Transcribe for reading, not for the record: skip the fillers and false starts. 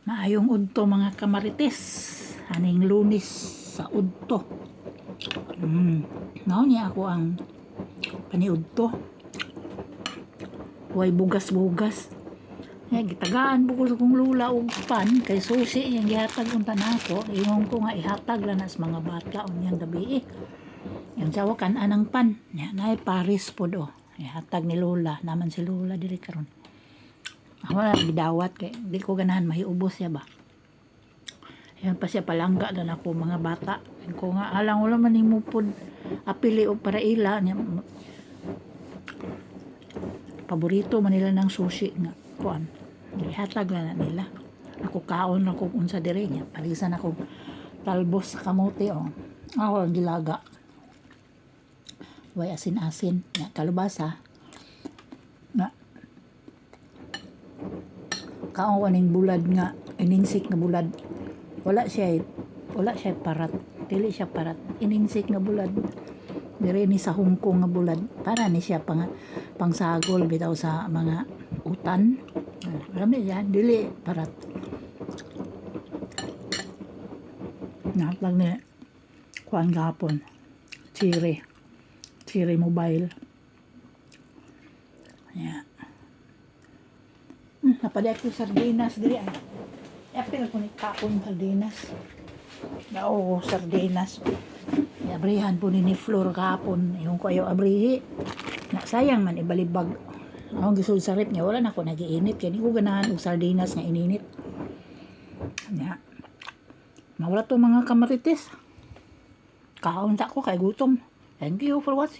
Maayong udto mga kamarites. Aning Lunes sa udto. Now niya ako ang paniudto. Huwag bugas-bugas. Gitagaan po ko sa kong lula o pan. Kay susi yung gihatag unta na ako. Ingon ko nga ihatag lang as mga bata o niyang gabi Yung sawa kan anang pan. Yan ay Paris po do. Ihatag ni Lola. Naman si Lola diri karon. Ako na bidawat kay di ko ganahan mahiubos siya ba. Yan pa siya palangga na ako mga bata. Ko nga alang wala man nimo pod apili o para ila niya. Paborito man nila ng sushi nga kuan. Ihatag lang na nila. Ako kaon ako unsa diri niya. Palisan ako talbos sa kamote o. Ako ang gilaga. Way asin-asin nga kalabasa. Na kaon ko ning bulad nga ininsik nga bulad. Wala siya parat. Dili siya parat. Ininsik nga bulad. Dire ni sa Hong Kong nga bulad. Para ni siya pangsagol bitaw sa mga utan. Rami yan, dili parat. Natag ni kuan gapon. Chiri mobile. Yeah. Napadyak ko sardinas diri ay. Apil ko ni kapon sardinas. Oo, sardinas. Abrihan po ni Flor kapon. Yung ko ayaw abrihi. Sayang man ibalibag. Ako gisod sa rep niya. Wala na ako nagiinit. Kaya di ko ganahan og sardinas nga ininit. Yeah. Mawala to mga kamarites. Kaon ta ko kay gutom. Thank you for watching.